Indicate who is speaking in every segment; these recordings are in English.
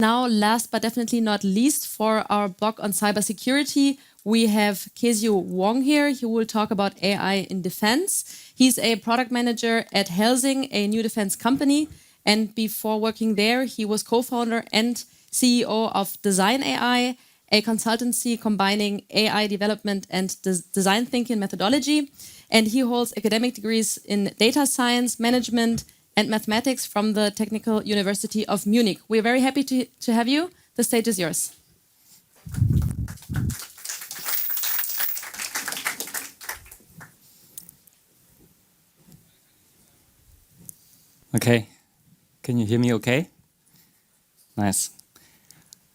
Speaker 1: Now, last but definitely not least, for our blog on cybersecurity, we have Keesiu Wong here. He will talk about AI in defense. He's a product manager at Helsing, a new defense company. And before working there, he was co-founder and CEO of Design.AI, a consultancy combining AI development and design thinking methodology. And he holds academic degrees in data science, management, and mathematics from the Technical University of Munich. We're very happy to have you. The stage is yours.
Speaker 2: Okay, can you hear me okay? Nice.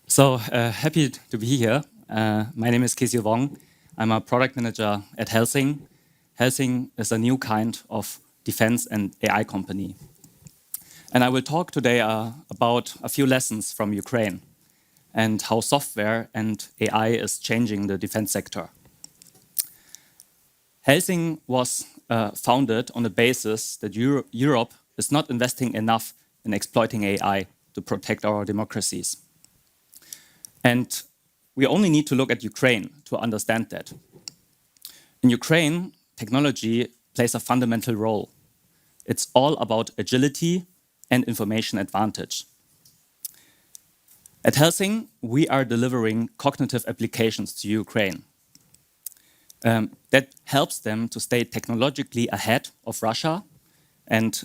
Speaker 2: So happy to be here. My name is Keesiu Wong. I'm a product manager at Helsing. Helsing is a new kind of defense and AI company. And I will talk today about a few lessons from Ukraine and how software and AI is changing the defense sector. Helsing was founded on the basis that Europe is not investing enough in exploiting AI to protect our democracies. And we only need to look at Ukraine to understand that. In Ukraine, technology plays a fundamental role. It's all about agility and information advantage. At Helsing, we are delivering cognitive applications to Ukraine that helps them to stay technologically ahead of Russia, and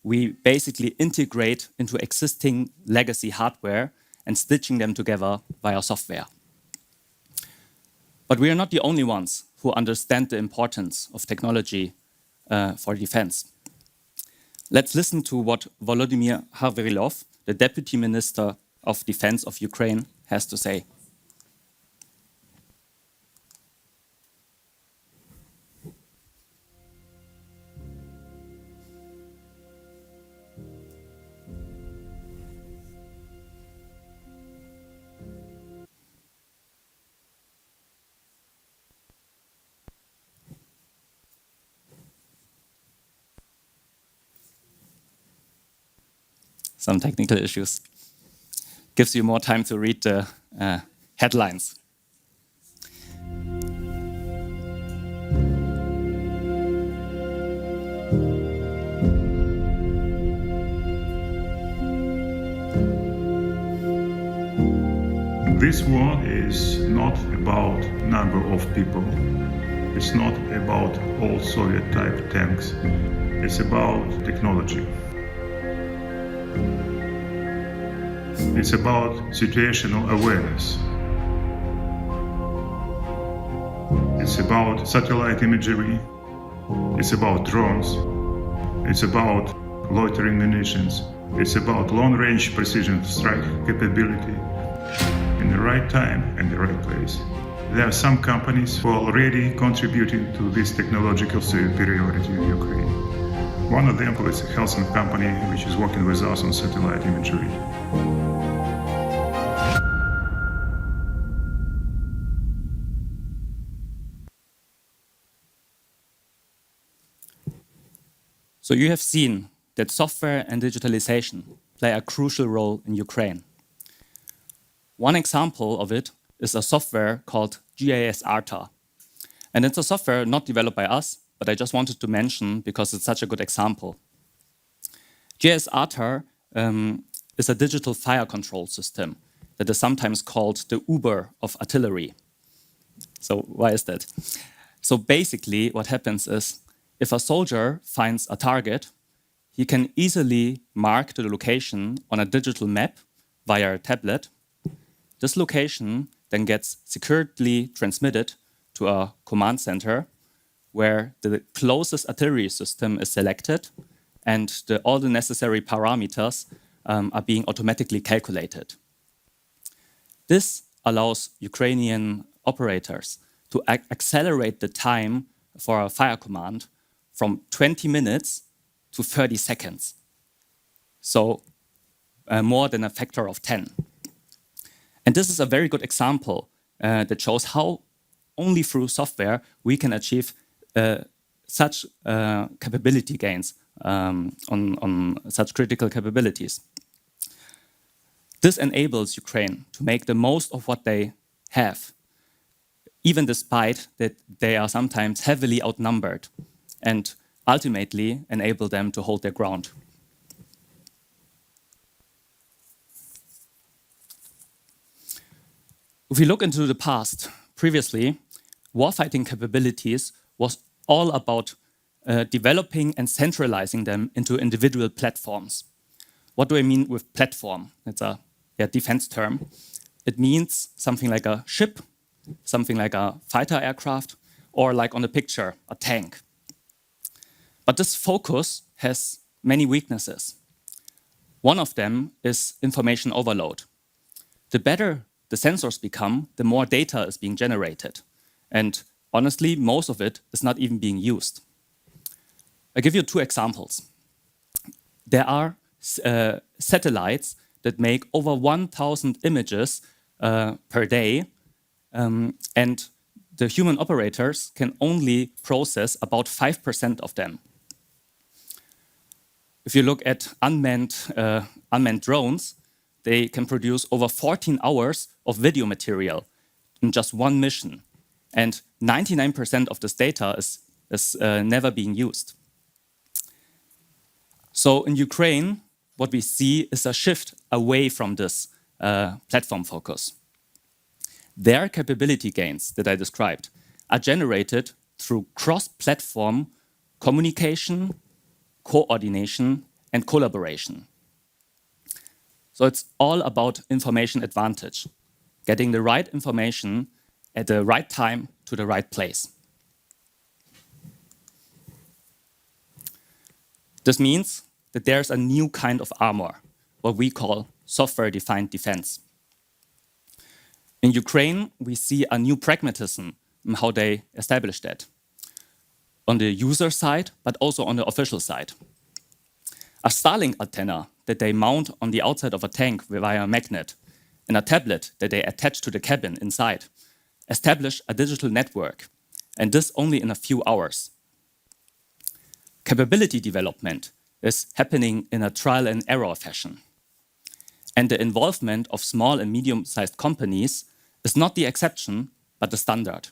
Speaker 2: we basically integrate into existing legacy hardware and stitching them together via software. But we are not the only ones who understand the importance of technology for defense. Let's listen to what Volodymyr Havrilov, the Deputy Minister of Defense of Ukraine, has to say. Some technical issues. Gives you more time to read the headlines.
Speaker 3: This war is not about number of people. It's not about old Soviet-type tanks. It's about technology. It's about situational awareness. It's about satellite imagery. It's about drones. It's about loitering munitions. It's about long-range precision strike capability in the right time and the right place. There are some companies who are already contributing to this technological superiority of Ukraine. One of them is a Helsing company which is working with us on satellite imagery.
Speaker 2: So you have seen that software and digitalization play a crucial role in Ukraine. One example of it is a software called GIS-ARTA. And it's a software not developed by us, but I just wanted to mention because it's such a good example. GIS-ARTA is a digital fire control system that is sometimes called the Uber of artillery. So why is that? So basically what happens is, if a soldier finds a target, he can easily mark the location on a digital map via a tablet. This location then gets securely transmitted to a command center where the closest artillery system is selected and all the necessary parameters are being automatically calculated. This allows Ukrainian operators to accelerate the time for a fire command from 20 minutes to 30 seconds. So more than a factor of 10. And this is a very good example that shows how only through software we can achieve such capability gains on such critical capabilities. This enables Ukraine to make the most of what they have, even despite that they are sometimes heavily outnumbered, and ultimately enable them to hold their ground. If we look into the past, previously, warfighting capabilities was all about developing and centralizing them into individual platforms. What do I mean with platform? It's a defense term. It means something like a ship, something like a fighter aircraft, or like on the picture, a tank. But this focus has many weaknesses. One of them is information overload. The better the sensors become, the more data is being generated. And honestly, most of it is not even being used. I'll give you 2 examples. There are satellites that make over 1,000 images per day, and the human operators can only process about 5% of them. If you look at unmanned drones, they can produce over 14 hours of video material in just one mission. And 99% of this data is never being used. So in Ukraine, what we see is a shift away from this platform focus. Their capability gains that I described are generated through cross-platform communication, coordination, and collaboration. So it's all about information advantage, getting the right information at the right time to the right place. This means that there's a new kind of armor, what we call software-defined defense. In Ukraine, we see a new pragmatism in how they establish that, on the user side, but also on the official side. A Starlink antenna that they mount on the outside of a tank via a magnet, and a tablet that they attach to the cabin inside, establish a digital network, and this only in a few hours. Capability development is happening in a trial and error fashion. And the involvement of small and medium-sized companies is not the exception, but the standard.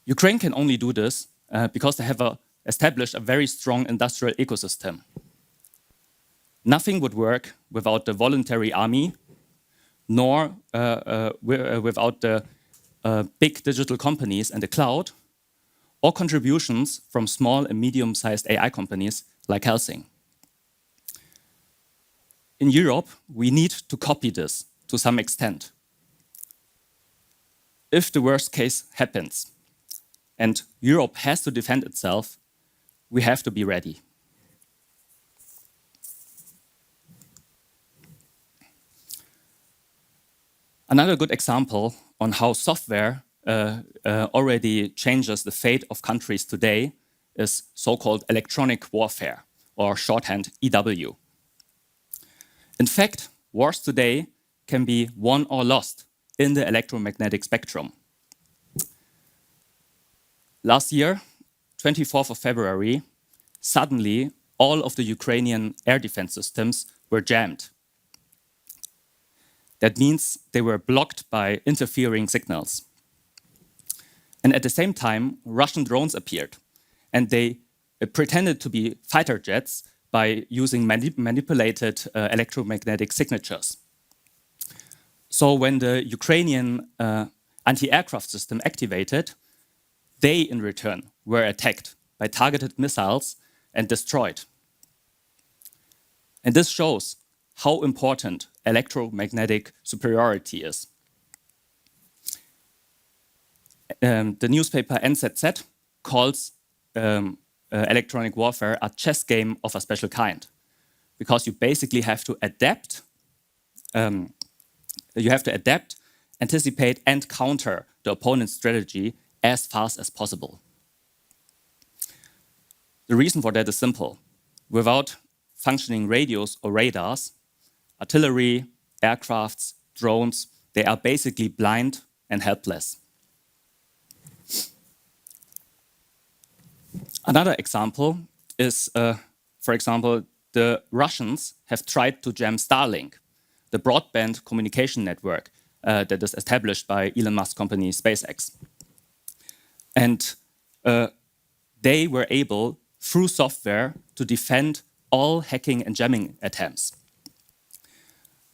Speaker 2: Ukraine can only do this because they have established a very strong industrial ecosystem. Nothing would work without the voluntary army, nor without the big digital companies and the cloud, or contributions from small and medium-sized AI companies like Helsing. In Europe, we need to copy this to some extent. If the worst case happens, and Europe has to defend itself, we have to be ready. Another good example on how software already changes the fate of countries today is so-called electronic warfare, or shorthand EW. In fact, wars today can be won or lost in the electromagnetic spectrum. Last year, 24th of February, suddenly all of the Ukrainian air defense systems were jammed. That means they were blocked by interfering signals. And at the same time, Russian drones appeared, and they pretended to be fighter jets by using manipulated electromagnetic signatures. So when the Ukrainian anti-aircraft system activated, they in return were attacked by targeted missiles and destroyed. And this shows how important electromagnetic superiority is. The newspaper NZZ calls electronic warfare a chess game of a special kind, because you basically have to adapt, anticipate, and counter the opponent's strategy as fast as possible. The reason for that is simple. Without functioning radios or radars, artillery, aircrafts, drones, they are basically blind and helpless. Another example is, for example, the Russians have tried to jam Starlink, the broadband communication network that is established by Elon Musk's company SpaceX. And they were able, through software, to defend all hacking and jamming attempts.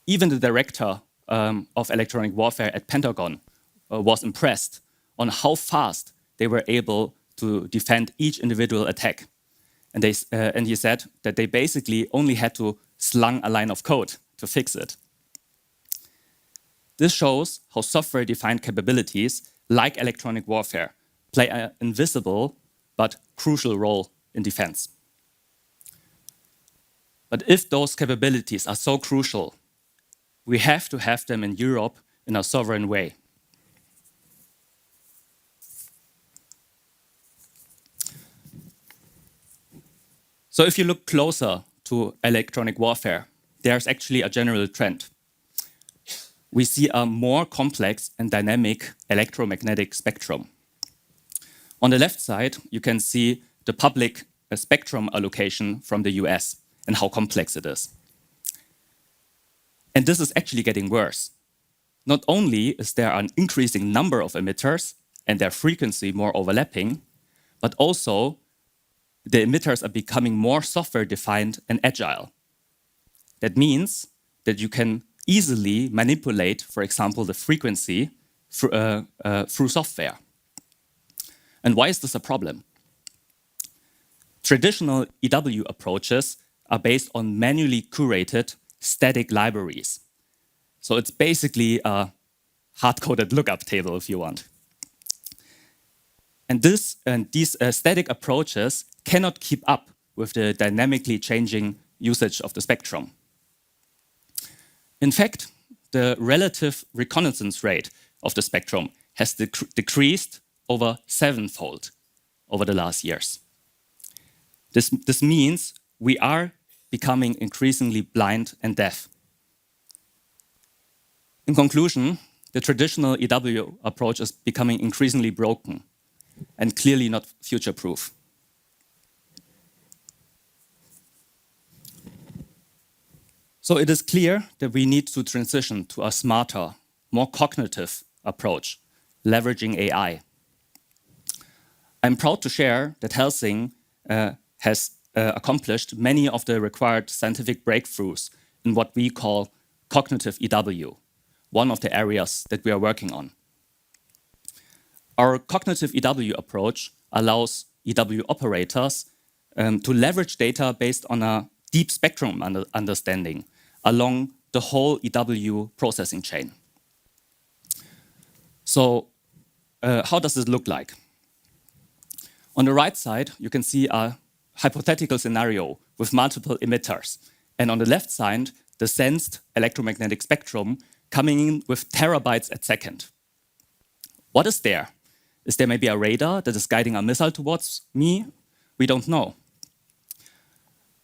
Speaker 2: Even the director of electronic warfare at Pentagon was impressed on how fast they were able to defend each individual attack. And he said that they basically only had to slung a line of code to fix it. This shows how software-defined capabilities, like electronic warfare, play an invisible but crucial role in defense. But if those capabilities are so crucial, we have to have them in Europe in a sovereign way. So if you look closer to electronic warfare, there's actually a general trend. We see a more complex and dynamic electromagnetic spectrum. On the left side, you can see the public spectrum allocation from the US and how complex it is. And this is actually getting worse. Not only is there an increasing number of emitters and their frequency more overlapping, but also the emitters are becoming more software-defined and agile. That means that you can easily manipulate, for example, the frequency through software. And why is this a problem? Traditional EW approaches are based on manually curated static libraries. So it's basically a hard-coded lookup table, if you want. And these static approaches cannot keep up with the dynamically changing usage of the spectrum. In fact, the relative reconnaissance rate of the spectrum has decreased over 7-fold over the last years. This means we are becoming increasingly blind and deaf. In conclusion, the traditional EW approach is becoming increasingly broken and clearly not future-proof. So it is clear that we need to transition to a smarter, more cognitive approach, leveraging AI. I'm proud to share that Helsing has accomplished many of the required scientific breakthroughs in what we call cognitive EW, one of the areas that we are working on. Our cognitive EW approach allows EW operators to leverage data based on a deep spectrum understanding along the whole EW processing chain. So how does this look like? On the right side, you can see a hypothetical scenario with multiple emitters. And on the left side, the sensed electromagnetic spectrum coming in with terabytes a second. What is there? Is there maybe a radar that is guiding a missile towards me? We don't know.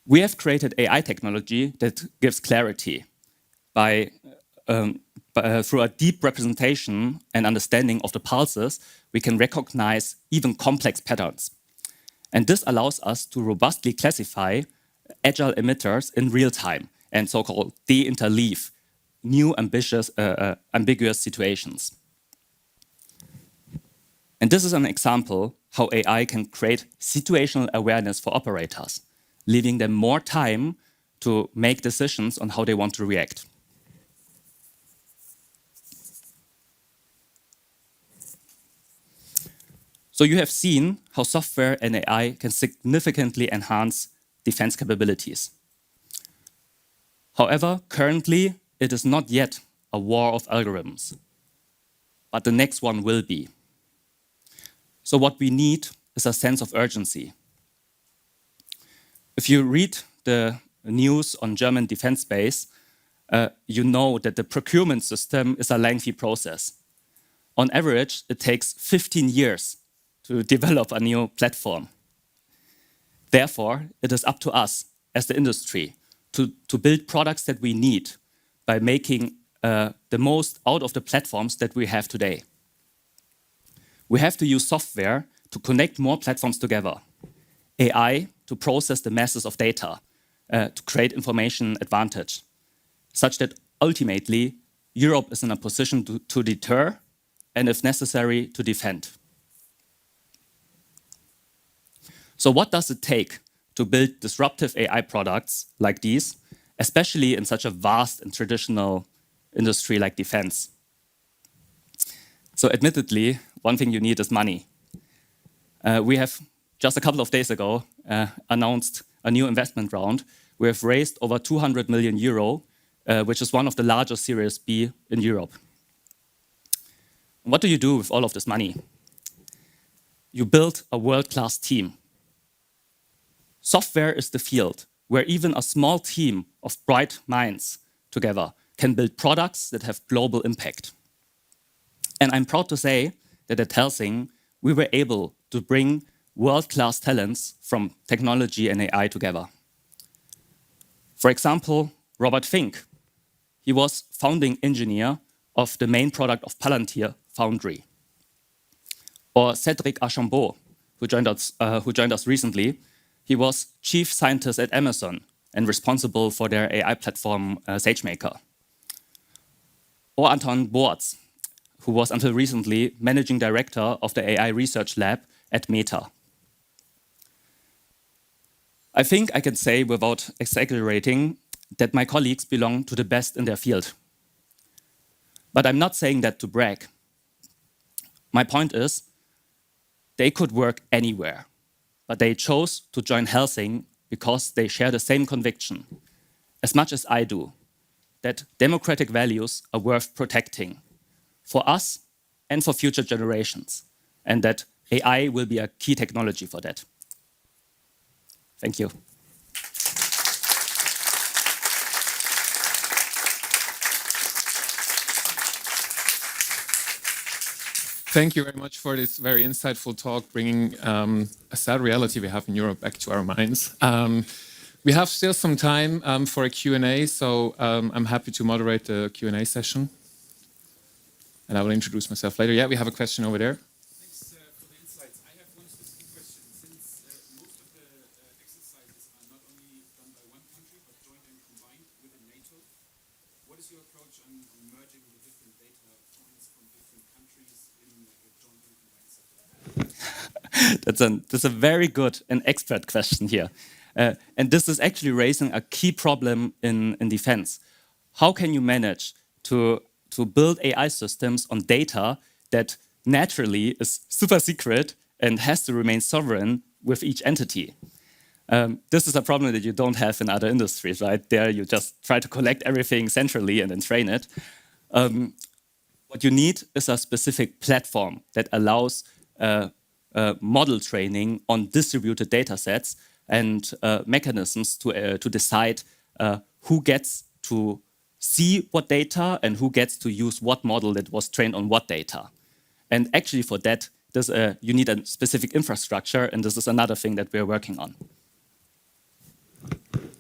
Speaker 2: We have created AI technology that gives clarity through a deep representation and understanding of the pulses. We can recognize even complex patterns. And this allows us to robustly classify agile emitters in real time and so-called de-interleave new ambiguous situations. And this is an example how AI can create situational awareness for operators, leaving them more time to make decisions on how they want to react. So you have seen how software and AI can significantly enhance defense capabilities. However, currently, it is not yet a war of algorithms, but the next one will be. So what we need is a sense of urgency. If you read the news on German defense base, you know that the procurement system is a lengthy process. On average, it takes 15 years to develop a new platform. Therefore, it is up to us as the industry to build products that we need by making the most out of the platforms that we have today. We have to use software to connect more platforms together, AI to process the masses of data, to create information advantage, such that ultimately Europe is in a position to deter and, if necessary, to defend. So what does it take to build disruptive AI products like these, especially in such a vast and traditional industry like defense? So admittedly, one thing you need is money. We have just a couple of days ago announced a new investment round. We have raised over 200 million euro, which is one of the largest Series B in Europe. What do you do with all of this money? You build a world-class team. Software is the field where even a small team of bright minds together can build products that have global impact. And I'm proud to say that at Helsing, we were able to bring world-class talents from technology and AI together. For example, Robert Fink. He was founding engineer of the main product of Palantir Foundry. Or Cédric Archambault, who joined us recently. He was chief scientist at Amazon and responsible for their AI platform, SageMaker. Or Anton Boartz, who was until recently managing director of the AI research lab at Meta. I think I can say without exaggerating that my colleagues belong to the best in their field. But I'm not saying that to brag. My point is, they could work anywhere, but they chose to join Helsing because they share the same conviction, as much as I do, that democratic values are worth protecting for us and for future generations, and that AI will be a key technology for that. Thank you.
Speaker 4: Thank you very much for this very insightful talk, bringing a sad reality we have in Europe back to our minds. We have still some time for a Q&A, so I'm happy to moderate the Q&A session. And I will introduce myself later. Yeah, we have a question over there.
Speaker 5: Thanks for the insights. I have one specific question. Since most of the exercises are not only done by one country, but joint and combined within NATO, what is your approach on merging the different data points from different countries in like a joint and combined setup?
Speaker 2: That's a very good and expert question here. And this is actually raising a key problem in defense. How can you manage to build AI systems on data that naturally is super secret and has to remain sovereign with each entity? This is a problem that you don't have in other industries, right? There you just try to collect everything centrally and then train it. What you need is a specific platform that allows model training on distributed data sets and mechanisms to decide who gets to see what data and who gets to use what model that was trained on what data. And actually for that, you need a specific infrastructure, and this is another thing that we're working on.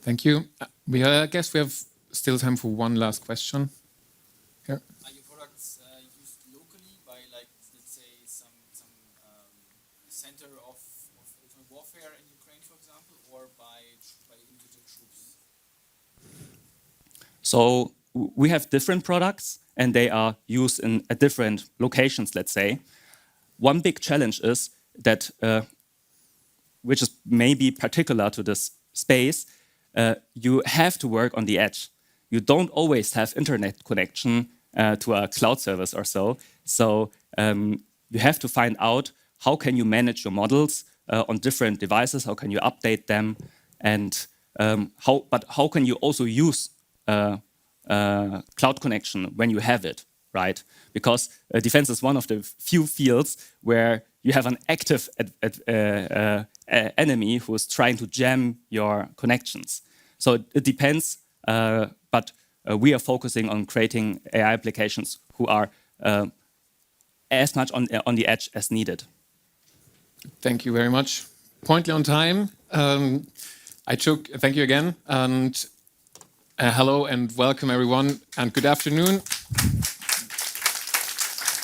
Speaker 4: Thank you. I guess we have still time for one last question. Here.
Speaker 5: Are your products used locally by, like, let's say, some center of ultimate warfare in Ukraine, for example, or by individual troops?
Speaker 2: So we have different products, and they are used at different locations, let's say. One big challenge is that, which is maybe particular to this space, you have to work on the edge. You don't always have internet connection to a cloud service or so. So you have to find out how can you manage your models on different devices, how can you update them, and how can you also use cloud connection when you have it, right? Because defense is one of the few fields where you have an active enemy who is trying to jam your connections. So it depends, but we are focusing on creating AI applications who are as much on the edge as needed.
Speaker 4: Thank you very much. Pointly on time. Thank you again. And hello and welcome everyone, and good afternoon.